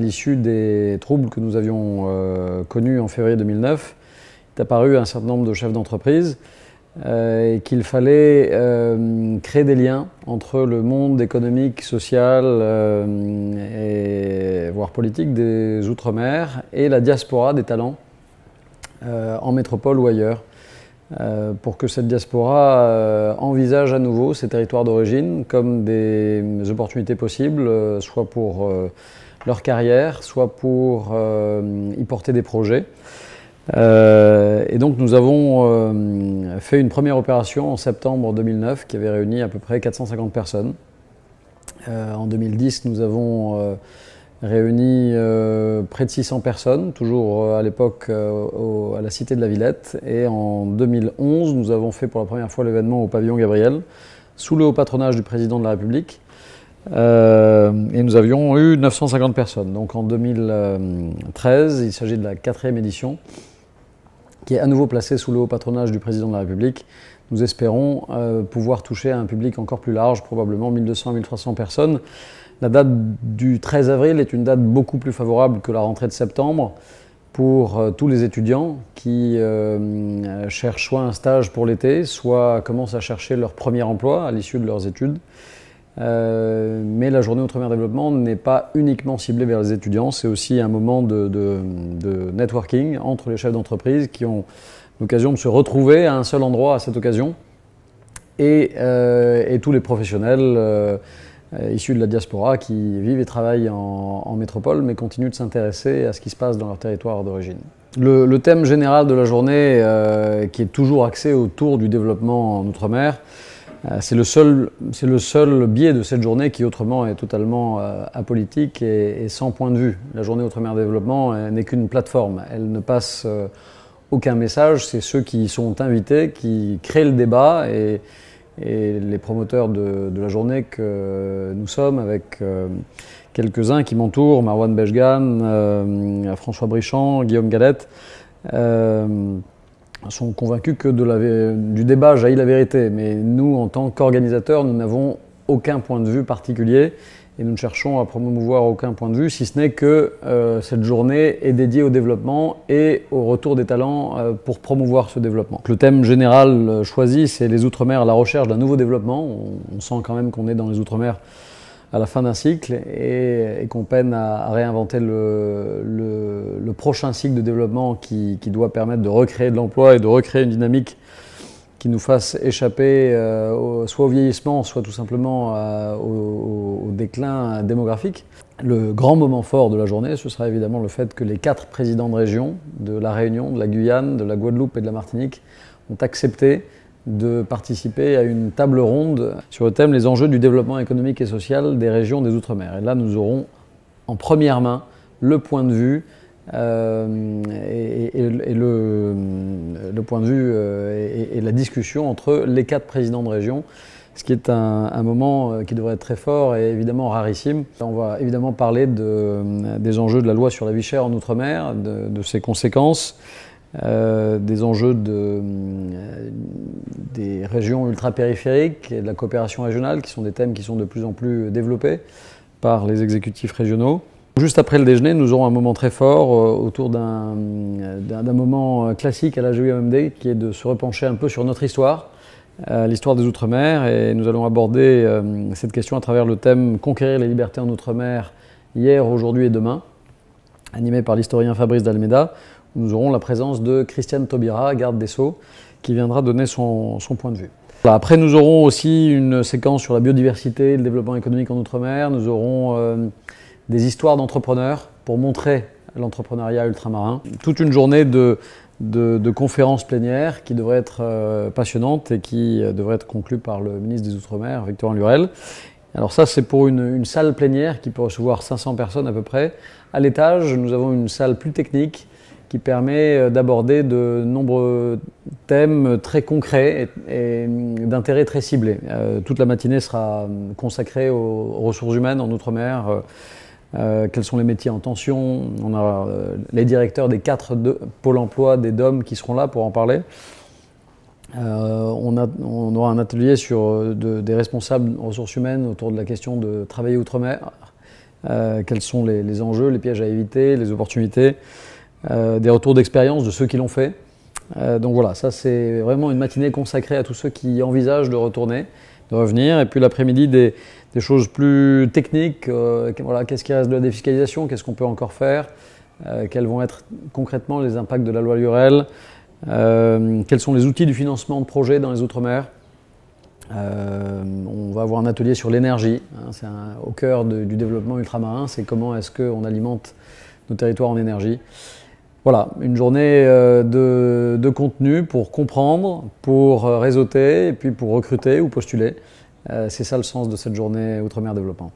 l'issue des troubles que nous avions connus en février 2009, est apparu un certain nombre de chefs d'entreprise et qu'il fallait créer des liens entre le monde économique, social et voire politique des Outre-mer et la diaspora des talents en métropole ou ailleurs. Pour que cette diaspora envisage à nouveau ses territoires d'origine comme des opportunités possibles, soit pour leur carrière, soit pour y porter des projets. Et donc nous avons fait une première opération en septembre 2009 qui avait réuni à peu près 450 personnes. En 2010, nous avons réuni près de 600 personnes, toujours à l'époque à la Cité de la Villette. Et en 2011, nous avons fait pour la première fois l'événement au pavillon Gabriel, sous le haut patronage du président de la République. Et nous avions eu 950 personnes. Donc en 2013, il s'agit de la 4e édition, qui est à nouveau placée sous le haut patronage du président de la République. Nous espérons pouvoir toucher un public encore plus large, probablement 1200-1300 personnes. La date du 13 avril est une date beaucoup plus favorable que la rentrée de septembre pour tous les étudiants qui cherchent soit un stage pour l'été, soit commencent à chercher leur premier emploi à l'issue de leurs études. Mais la journée Outre-mer Développement n'est pas uniquement ciblée vers les étudiants, c'est aussi un moment de networking entre les chefs d'entreprise qui ont l'occasion de se retrouver à un seul endroit à cette occasion et tous les professionnels issus de la diaspora qui vivent et travaillent en métropole mais continuent de s'intéresser à ce qui se passe dans leur territoire d'origine. Le thème général de la journée qui est toujours axé autour du développement en Outre-mer, c'est le seul biais de cette journée qui autrement est totalement apolitique et sans point de vue. La journée Outre-mer Développement n'est qu'une plateforme, elle ne passe aucun message, c'est ceux qui sont invités qui créent le débat et les promoteurs de la journée que nous sommes avec quelques-uns qui m'entourent, Marwan Bejgan, François Brichand, Guillaume Galette, sont convaincus que du débat jaillit la vérité. Mais nous, en tant qu'organisateurs, nous n'avons aucun point de vue particulier et nous ne cherchons à promouvoir aucun point de vue, si ce n'est que cette journée est dédiée au développement et au retour des talents pour promouvoir ce développement. Le thème général choisi, c'est les Outre-mer à la recherche d'un nouveau développement. On sent quand même qu'on est dans les Outre-mer à la fin d'un cycle et qu'on peine à réinventer le prochain cycle de développement qui doit permettre de recréer de l'emploi et de recréer une dynamique qui nous fasse échapper soit au vieillissement, soit tout simplement au déclin démographique. Le grand moment fort de la journée, ce sera évidemment le fait que les 4 présidents de région, de la Réunion, de la Guyane, de la Guadeloupe et de la Martinique, ont accepté de participer à une table ronde sur le thème « Les enjeux du développement économique et social des régions des Outre-mer ». Et là, nous aurons en première main le point de vue le point de vue et la discussion entre les 4 présidents de région, ce qui est un moment qui devrait être très fort et évidemment rarissime. On va évidemment parler des enjeux de la loi sur la vie chère en Outre-mer, de ses conséquences, des enjeux des régions ultra-périphériques et de la coopération régionale, qui sont des thèmes qui sont de plus en plus développés par les exécutifs régionaux. Juste après le déjeuner, nous aurons un moment très fort autour d'un moment classique à la GUMD, qui est de se repencher un peu sur notre histoire, l'histoire des Outre-mer, et nous allons aborder cette question à travers le thème « Conquérir les libertés en Outre-mer, hier, aujourd'hui et demain », animé par l'historien Fabrice d'Almeida. Nous aurons la présence de Christiane Taubira, garde des Sceaux, qui viendra donner son point de vue. Après, nous aurons aussi une séquence sur la biodiversité et le développement économique en Outre-mer. Nous aurons des histoires d'entrepreneurs pour montrer l'entrepreneuriat ultramarin. Toute une journée de conférences plénières qui devrait être passionnante et qui devrait être conclue par le ministre des Outre-mer, Victorin Lurel. Alors ça, c'est pour une salle plénière qui peut recevoir 500 personnes à peu près. À l'étage, nous avons une salle plus technique qui permet d'aborder de nombreux thèmes très concrets et d'intérêt très ciblé. Toute la matinée sera consacrée aux ressources humaines en Outre-mer. Quels sont les métiers en tension? On a les directeurs des 4 pôles emploi des DOM qui seront là pour en parler. On aura un atelier sur des responsables ressources humaines autour de la question de travailler outre-mer quels sont les enjeux, les pièges à éviter, les opportunités, des retours d'expérience de ceux qui l'ont fait. Donc voilà, ça c'est vraiment une matinée consacrée à tous ceux qui envisagent de retourner, de revenir. Et puis l'après-midi, des choses plus techniques. Voilà, qu'est-ce qui reste de la défiscalisation, qu'est-ce qu'on peut encore faire, quels vont être concrètement les impacts de la loi Lurel, quels sont les outils du financement de projets dans les Outre-mer. On va avoir un atelier sur l'énergie, hein, c'est au cœur du développement ultramarin, c'est comment est-ce qu'on alimente nos territoires en énergie. Voilà, une journée de contenu pour comprendre, pour réseauter et puis pour recruter ou postuler. C'est ça le sens de cette journée Outre-mer Développement.